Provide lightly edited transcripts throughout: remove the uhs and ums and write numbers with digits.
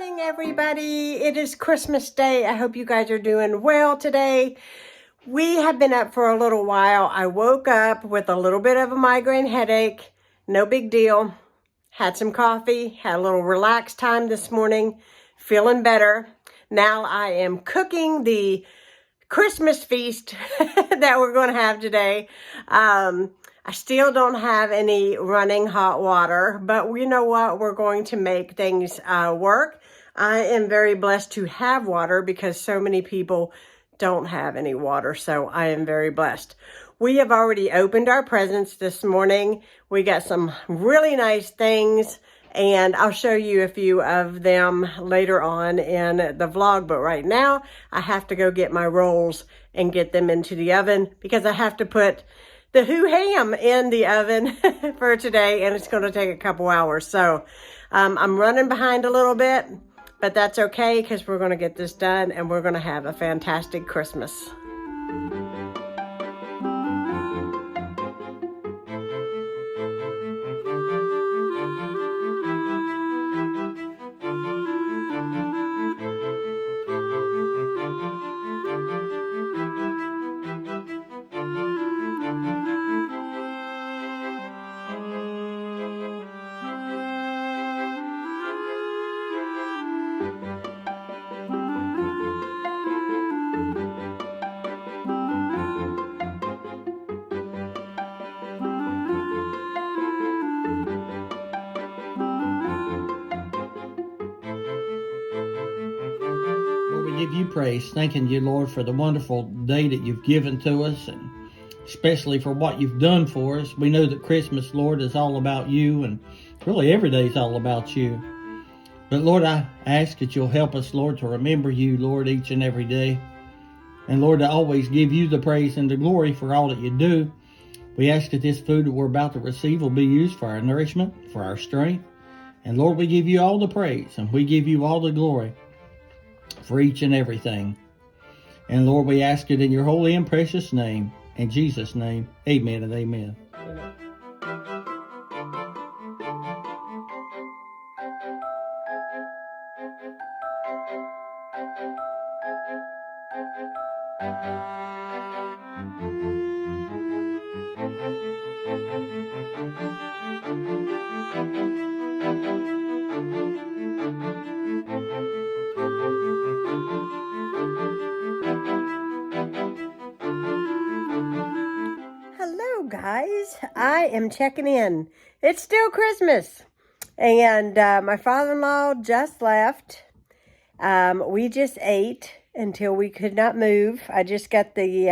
Morning, everybody. It is Christmas Day. I hope you guys are doing well today. We have been up for a little while. I woke up with a little bit of a migraine headache. No big deal. Had some coffee, had a little relaxed time this morning, feeling better. Now I am cooking the Christmas feast that we're going to have today. I still don't have any running hot water, but you know what? We're going to make things work. I am very blessed to have water because so many people don't have any water, so I am very blessed. We have already opened our presents this morning. We got some really nice things, and I'll show you a few of them later on in the vlog. But right now, I have to go get my rolls and get them into the oven because I have to put the ham in the oven for today, and it's going to take a couple hours. So I'm running behind a little bit, but that's okay because we're going to get this done and we're going to have a fantastic Christmas. Give you praise, thanking you, Lord, for the wonderful day that you've given to us, and especially for what you've done for us. We know that Christmas, Lord, is all about you, and really every day is all about you. But Lord, I ask that you'll help us, Lord, to remember you, Lord, each and every day. And Lord, to always give you the praise and the glory for all that you do. We ask that this food that we're about to receive will be used for our nourishment, for our strength. And Lord, we give you all the praise and we give you all the glory for each and everything. And Lord, we ask it in your holy and precious name. In Jesus' name, amen and amen. Guys, I am checking in. It's still Christmas, and my father-in-law just left. We just ate until we could not move. I just got the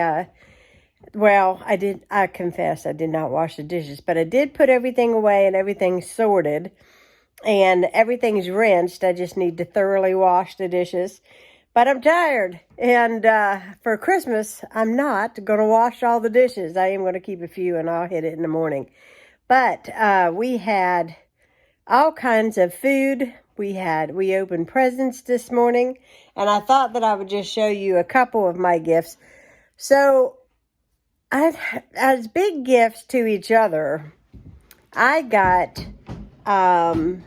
I confess I did not wash the dishes, but I did put everything away and everything sorted, and everything's rinsed. I just need to thoroughly wash the dishes. But I'm tired, and for Christmas, I'm not going to wash all the dishes. I am going to keep a few, and I'll hit it in the morning. But we had all kinds of food. We opened presents this morning, and I thought that I would just show you a couple of my gifts. So, as big gifts to each other, I got the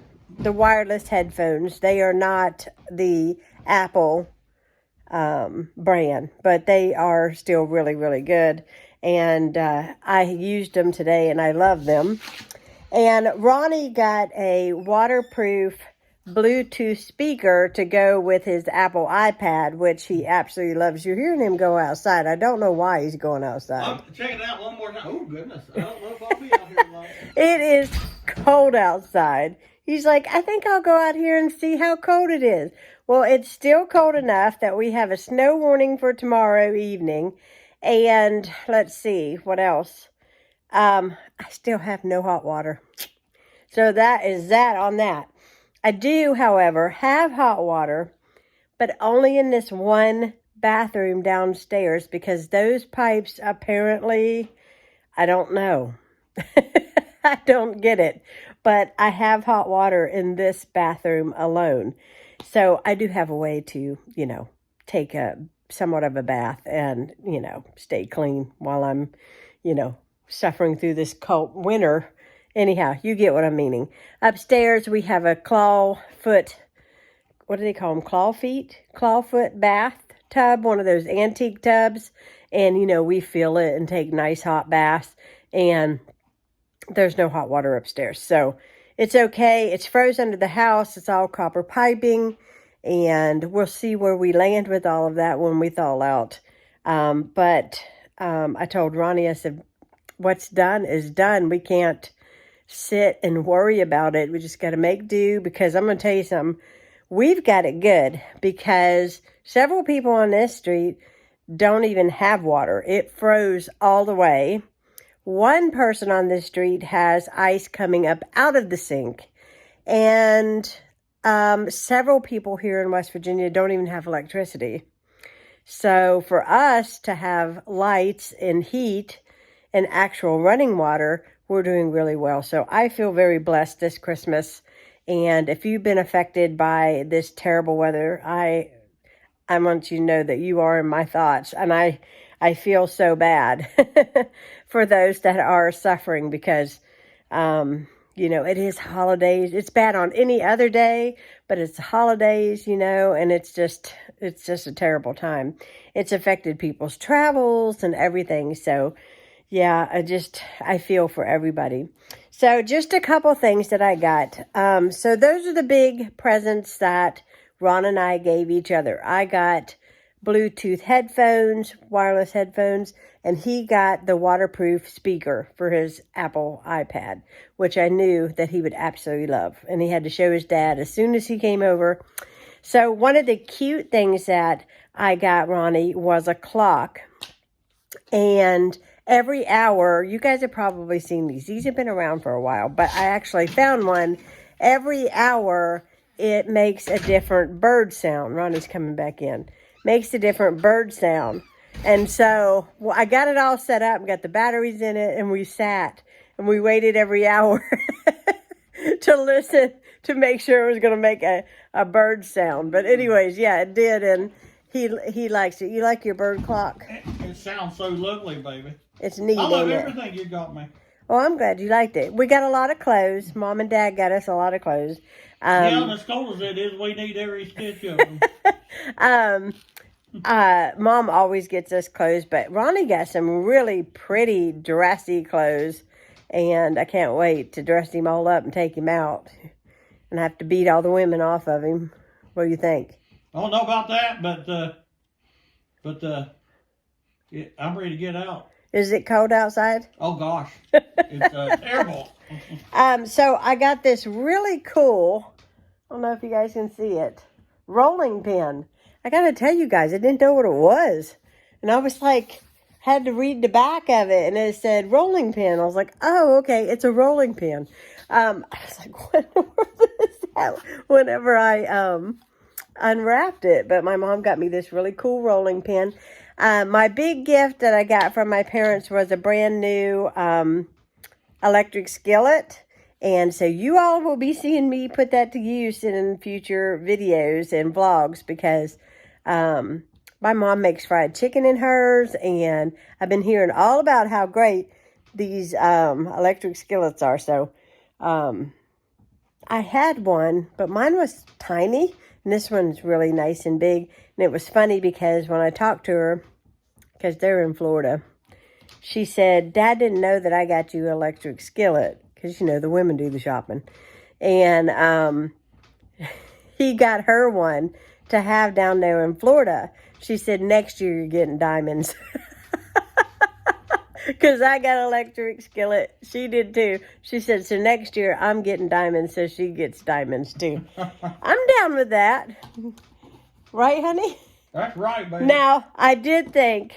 wireless headphones. They are not the Apple brand, but they are still really, really good. And I used them today and I love them. And Ronnie got a waterproof Bluetooth speaker to go with his Apple iPad, which he absolutely loves. You're hearing him go outside. I don't know why he's going outside. Check it out one more time. Oh, goodness. I don't know if I'll be out here long. It is cold outside. He's like, I think I'll go out here and see how cold it is. Well, it's still cold enough that we have a snow warning for tomorrow evening. And let's see, what else? I still have no hot water. So that is that on that. I do, however, have hot water, but only in this one bathroom downstairs because those pipes apparently, I don't know. I don't get it. But I have hot water in this bathroom alone. So I do have a way to, take somewhat of a bath and, stay clean while I'm, suffering through this cold winter. Anyhow, you get what I'm meaning. Upstairs, we have a claw foot what do they call them? Clawfoot bath tub, one of those antique tubs. And, we fill it and take nice hot baths. And there's no hot water upstairs. So it's okay. It's froze under the house. It's all copper piping. And we'll see where we land with all of that when we thaw out. But I told Ronnie, I said, what's done is done. We can't sit and worry about it. We just got to make do, because I'm going to tell you something. We've got it good because several people on this street don't even have water. It froze all the way. One person on this street has ice coming up out of the sink. And several people here in West Virginia don't even have electricity. So for us to have lights and heat and actual running water, we're doing really well. So I feel very blessed this Christmas. And if you've been affected by this terrible weather, I want you to know that you are in my thoughts. And I feel so bad for those that are suffering because, it is holidays. It's bad on any other day, but it's holidays, and it's just a terrible time. It's affected people's travels and everything. So yeah, I feel for everybody. So just a couple things that I got. So those are the big presents that Ron and I gave each other. I got Bluetooth headphones, wireless headphones, and he got the waterproof speaker for his Apple iPad, which I knew that he would absolutely love. And he had to show his dad as soon as he came over. So one of the cute things that I got Ronnie was a clock. And every hour, you guys have probably seen these. These have been around for a while, but I actually found one. Every hour, it makes a different bird sound. Ronnie's coming back in. Makes a different bird sound. And so I got it all set up, got the batteries in it, and we sat and we waited every hour to listen to make sure it was going to make a bird sound. But anyways, yeah, it did, and he likes it. You like your bird clock? It sounds so lovely, baby. It's neat. I love everything you got me. Oh, I'm glad you liked it. We got a lot of clothes. Mom and Dad got us a lot of clothes. Yeah, as cold as it is, we need every stitch of them. Mom always gets us clothes, but Ronnie got some really pretty dressy clothes, and I can't wait to dress him all up and take him out and have to beat all the women off of him. What do you think? I don't know about that, but I'm ready to get out. Is it cold outside? Oh gosh, it's terrible. So I got this really cool, I don't know if you guys can see it, rolling pin. I got to tell you guys, I didn't know what it was. And I was like, had to read the back of it, and it said rolling pin. I was like, oh, okay, it's a rolling pin. I was like, what in the world is that? Whenever I unwrapped it. But my mom got me this really cool rolling pin. My big gift that I got from my parents was a brand new electric skillet. And so you all will be seeing me put that to use in future videos and vlogs because my mom makes fried chicken in hers. And I've been hearing all about how great these electric skillets are. So I had one, but mine was tiny. And this one's really nice and big. And it was funny because when I talked to her, because they're in Florida, she said, Dad didn't know that I got you an electric skillet. Because, the women do the shopping. And he got her one to have down there in Florida. She said, next year you're getting diamonds. Because I got an electric skillet. She did too. She said, so next year I'm getting diamonds, so she gets diamonds too. I'm down with that. Right, honey? That's right, baby. Now, I did think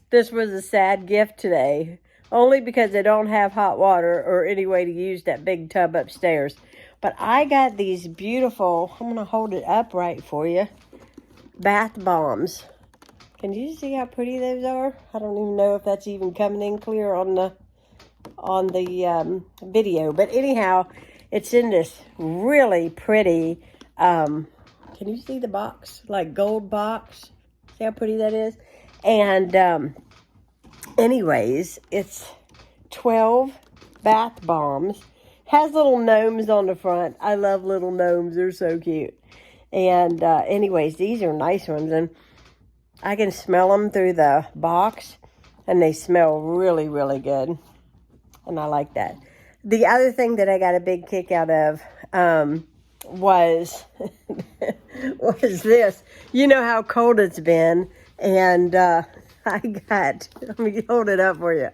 this was a sad gift today. Only because they don't have hot water or any way to use that big tub upstairs. But I got these beautiful, I'm going to hold it upright for you, bath bombs. Can you see how pretty those are? I don't even know if that's even coming in clear on the video. But anyhow, it's in this really pretty, can you see the box? Like gold box. See how pretty that is? And anyways, it's 12 bath bombs. Has little gnomes on the front. I love little gnomes. They're so cute. And anyways, these are nice ones. And I can smell them through the box. And they smell really, really good. And I like that. The other thing that I got a big kick out of was this. You know how cold it's been. And I got, let me hold it up for you.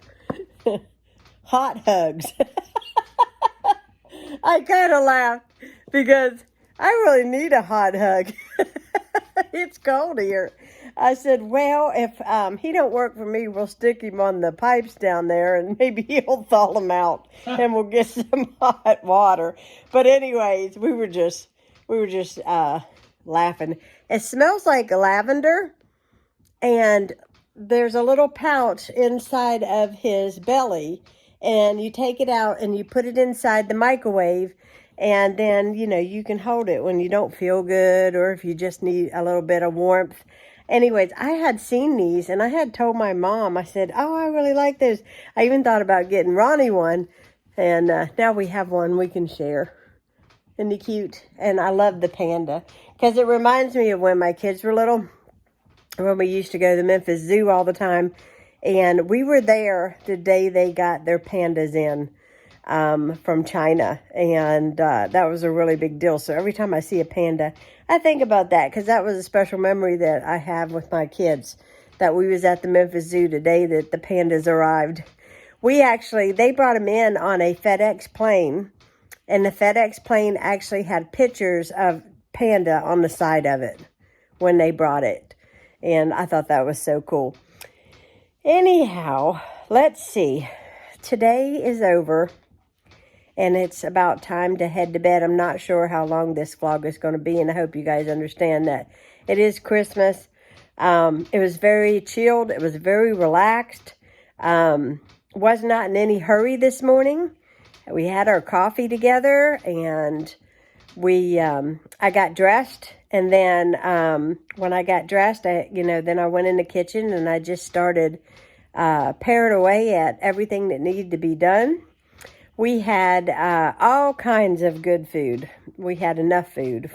Hot hugs. I kind of laughed because I really need a hot hug. It's cold here. I said, well, if he don't work for me, we'll stick him on the pipes down there and maybe he'll thaw them out and we'll get some hot water. But anyways, we were just laughing. It smells like lavender, and there's a little pouch inside of his belly, and you take it out and you put it inside the microwave, and then, you know, you can hold it when you don't feel good or if you just need a little bit of warmth. Anyways, I had seen these, and I had told my mom, I said, oh, I really like those. I even thought about getting Ronnie one, and now we have one we can share. Isn't he cute? And I love the panda, because it reminds me of when my kids were little, when we used to go to the Memphis Zoo all the time, and we were there the day they got their pandas in from China, and that was a really big deal. So every time I see a panda, I think about that, because that was a special memory that I have with my kids, that we was at the Memphis Zoo the day that the pandas arrived. They brought them in on a FedEx plane, and the FedEx plane actually had pictures of panda on the side of it when they brought it. And I thought that was so cool. Anyhow, let's see. Today is over, and it's about time to head to bed. I'm not sure how long this vlog is going to be, and I hope you guys understand that it is Christmas. It was very chilled. It was very relaxed. Was not in any hurry this morning. We had our coffee together, and I got dressed, and then when I got dressed, then I went in the kitchen and I just started paring away at everything that needed to be done. We had all kinds of good food. We had enough food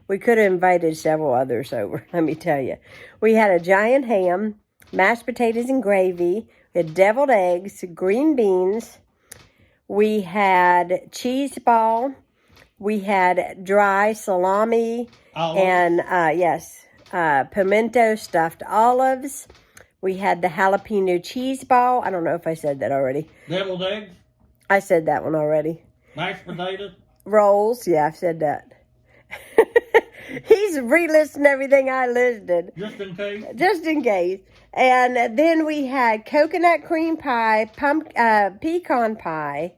we could have invited several others over, let me tell you. We had a giant ham, mashed potatoes and gravy, we had deviled eggs, green beans, we had cheese ball, we had dry salami, and pimento stuffed olives. We had the jalapeno cheese ball. I don't know if I said that already. Deviled eggs? I said that one already. Mashed potatoes? Rolls. Yeah, I've said that. He's re-listing everything I listed. Just in case? Just in case. And then we had coconut cream pie, pecan pie,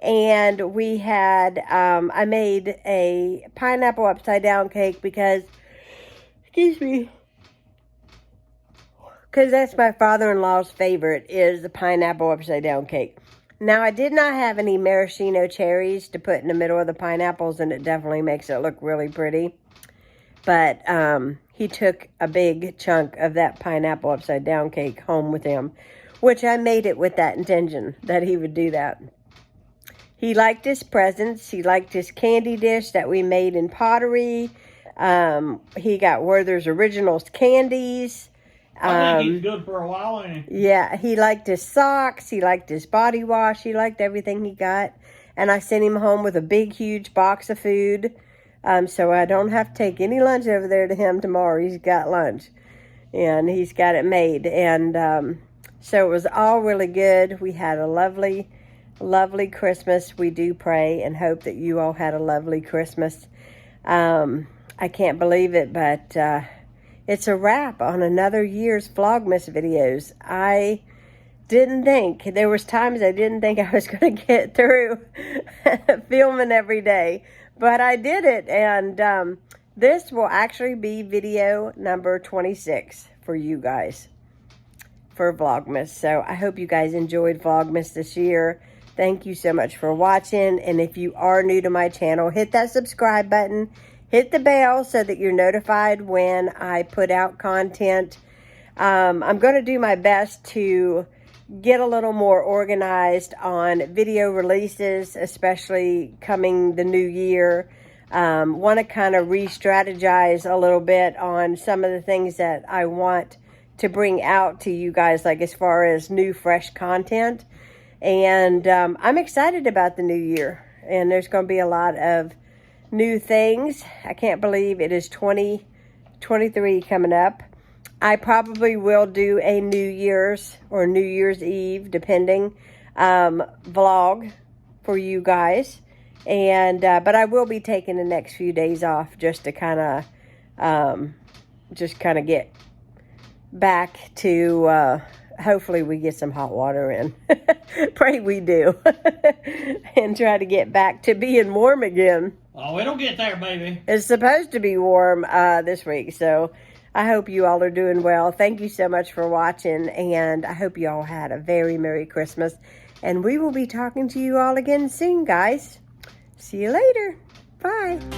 and we had, I made a pineapple upside down cake because, because that's my father-in-law's favorite, is the pineapple upside down cake. Now, I did not have any maraschino cherries to put in the middle of the pineapples, and it definitely makes it look really pretty. But he took a big chunk of that pineapple upside down cake home with him, which I made it with that intention that he would do that. He liked his presents. He liked his candy dish that we made in pottery. He got Werther's Originals candies. I think he's good for a while, ain't he? Yeah, he liked his socks. He liked his body wash. He liked everything he got. And I sent him home with a big, huge box of food. So I don't have to take any lunch over there to him tomorrow. He's got lunch. And he's got it made. And so it was all really good. We had a lovely, lovely Christmas. We do pray and hope that you all had a lovely Christmas. I can't believe it, but it's a wrap on another year's Vlogmas videos. I didn't think, there was times I didn't think I was going to get through filming every day, but I did it, and this will actually be video number 26 for you guys for Vlogmas. So I hope you guys enjoyed Vlogmas this year. Thank you so much for watching, and if you are new to my channel, hit that subscribe button. Hit the bell so that you're notified when I put out content. I'm going to do my best to get a little more organized on video releases, especially coming the new year. Want to kind of re-strategize a little bit on some of the things that I want to bring out to you guys, like as far as new, fresh content. And I'm excited about the new year. And there's going to be a lot of new things. I can't believe it is 2023 coming up. I probably will do a New Year's or New Year's Eve, depending, vlog for you guys. And but I will be taking the next few days off just to kind of get back to hopefully we get some hot water in. Pray we do. And try to get back to being warm again. Oh, it'll get there, baby. It's supposed to be warm this week, so I hope you all are doing well. Thank you so much for watching, and I hope you all had a very Merry Christmas. And we will be talking to you all again soon, guys. See you later. Bye.